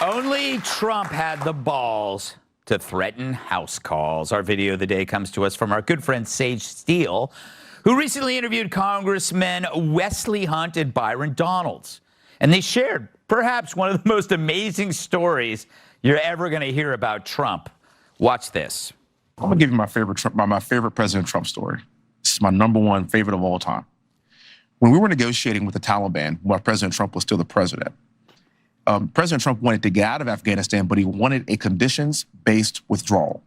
Only Trump had the balls to threaten house calls. Our video of the day comes to us from our good friend Sage Steele, who recently interviewed Congressmen Wesley Hunt and Byron Donalds. And they shared perhaps one of the most amazing stories you're ever going to hear about Trump. Watch this. I'm going to give you my favorite President Trump story. This is my #1 favorite of all time. When we were negotiating with the Taliban, while President Trump was still the president, President Trump wanted to get out of Afghanistan, but he wanted a conditions-based withdrawal,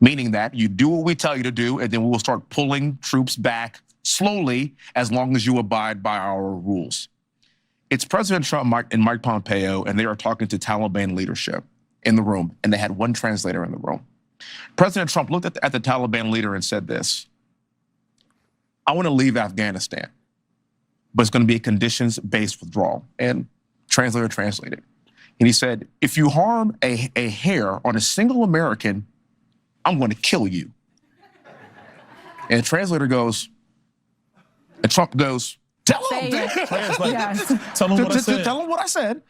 meaning that you do what we tell you to do, and then we will start pulling troops back slowly as long as you abide by our rules. It's President Trump and Mike Pompeo, and they are talking to Taliban leadership in the room, and they had one translator in the room. President Trump looked at the Taliban leader and said this: "I want to leave Afghanistan, but it's going to be a conditions-based withdrawal." And translator translated. And he said, "If you harm a hair on a single American, I'm going to kill you." And the translator goes, and Trump goes, "Tell him." Yes. Tell him what I said.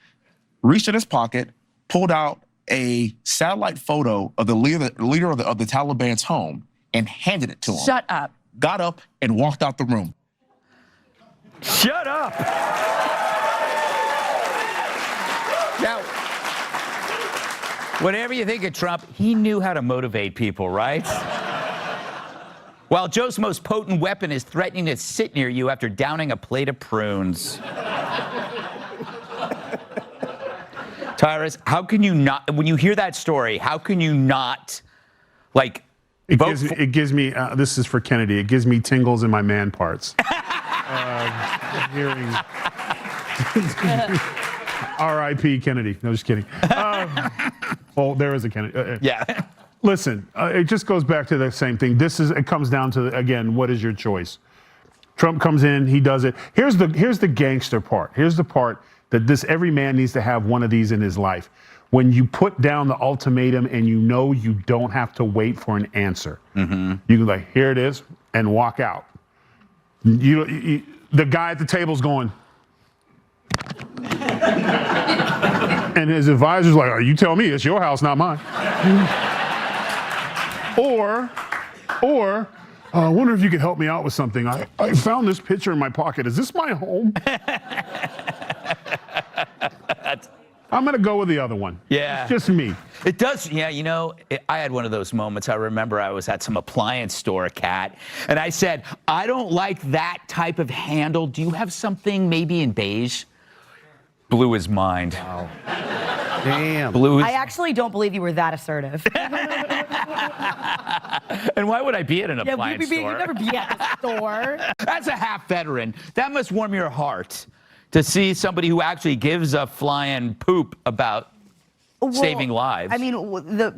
Reached in his pocket, pulled out a satellite photo of the leader of the Taliban's home and handed it to him. Shut up. Got up and walked out the room. Shut up. Now, whatever you think of Trump, he knew how to motivate people, right? While Joe's most potent weapon is threatening to sit near you after downing a plate of prunes. Tyrus, how can you not, when you hear that story, how can you not, like, it gives me, this is for Kennedy, it gives me tingles in my man parts. Hearing R.I.P. Kennedy. No, just kidding. Well, there is a Kennedy. Yeah. Listen, it just goes back to the same thing. It comes down to, again, what is your choice? Trump comes in, he does it. Here's the gangster part. Here's the part that every man needs to have one of these in his life. When you put down the ultimatum and you know you don't have to wait for an answer. You can like, here it is, and walk out. The guy at the table's going, and his advisor's like, "Oh, you tell me, it's your house, not mine." Or, I wonder if you could help me out with something. I found this picture in my pocket. Is this my home? I'm going to go with the other one. Yeah. It's just me. It does. Yeah, you know, I had one of those moments. I remember I was at some appliance store, Kat, and I said, "I don't like that type of handle. Do you have something maybe in beige?" Blew his mind. Wow. Damn. I actually don't believe you were that assertive. And why would I be at an appliance store? You'd never be at a store. As a half veteran, that must warm your heart to see somebody who actually gives a flying poop about saving lives. I mean, what the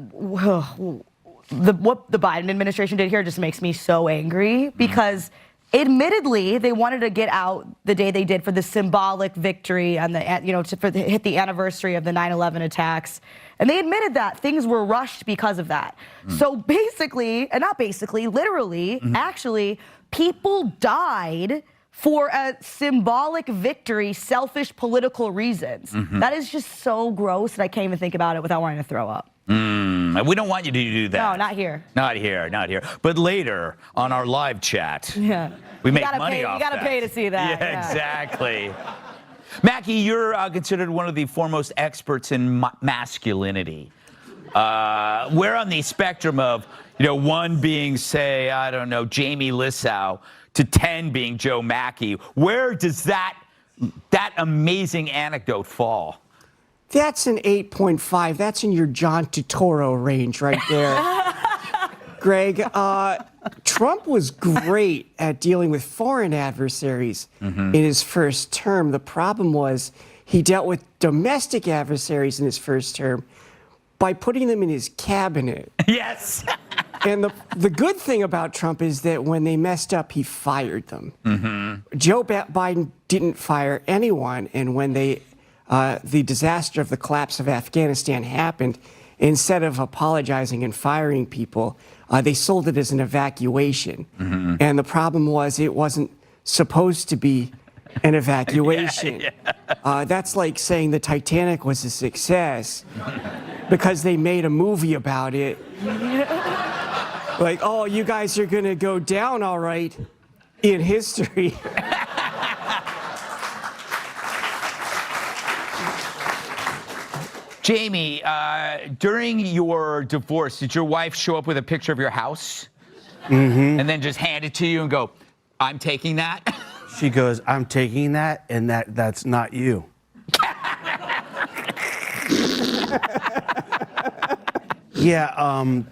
Biden administration did here just makes me so angry because admittedly, they wanted to get out the day they did for the symbolic victory and hit the anniversary of the 9/11 attacks. And they admitted that things were rushed because of that. So basically, and not basically, literally, actually, people died for a symbolic victory, selfish political reasons. That is just so gross that I can't even think about it without wanting to throw up. We don't want you to do that. No, not here. Not here, not here. But later on our live chat, we make money off that. You gotta pay to see that. Yeah, exactly. Mackie, you're considered one of the foremost experts in masculinity. We're on the spectrum of, one being, say, I don't know, Jamie Lissau, to 10 being Joe Mackey. Where does that amazing anecdote fall? That's an 8.5. That's in your John Turturro range right there. Greg, Trump was great at dealing with foreign adversaries in his first term. The problem was he dealt with domestic adversaries in his first term by putting them in his cabinet. Yes. And the good thing about Trump is that when they messed up, he fired them. Joe Biden didn't fire anyone, and when the disaster of the collapse of Afghanistan happened, instead of apologizing and firing people, they sold it as an evacuation. And the problem was it wasn't supposed to be and evacuation. That's like saying the Titanic was a success because they made a movie about it. Like, oh, you guys are gonna go down all right in history. Jamie, during your divorce, did your wife show up with a picture of your house and then just hand it to you and go, I'm taking that? She goes, I'm taking that, and that's not you. Yeah,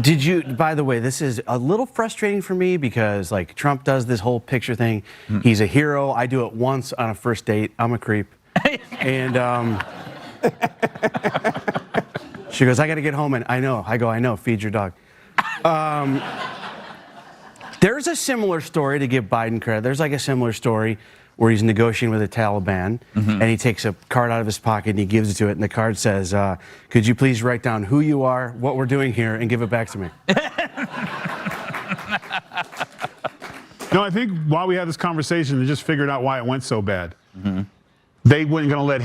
did you, by the way, this is a little frustrating for me because, like, Trump does this whole picture thing. He's a hero. I do it once on a first date. I'm a creep. And she goes, I got to get home, and I know. I go, I know, feed your dog. There's a similar story, to give Biden credit. There's like a similar story where he's negotiating with the Taliban, and he takes a card out of his pocket and he gives it to it, and the card says, could you please write down who you are, what we're doing here, and give it back to me? No, I think while we had this conversation, they just figured out why it went so bad. They weren't going to let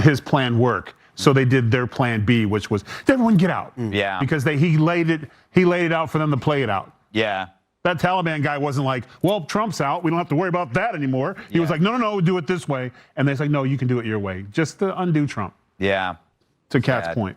his plan work, so they did their plan B, which was everyone get out. Yeah. Because he laid it out for them to play it out. Yeah. That Taliban guy wasn't like, well, Trump's out. We don't have to worry about that anymore. He was like, no, do it this way. And they're like, no, you can do it your way. Just to undo Trump. Yeah. To Kat's Sad. point.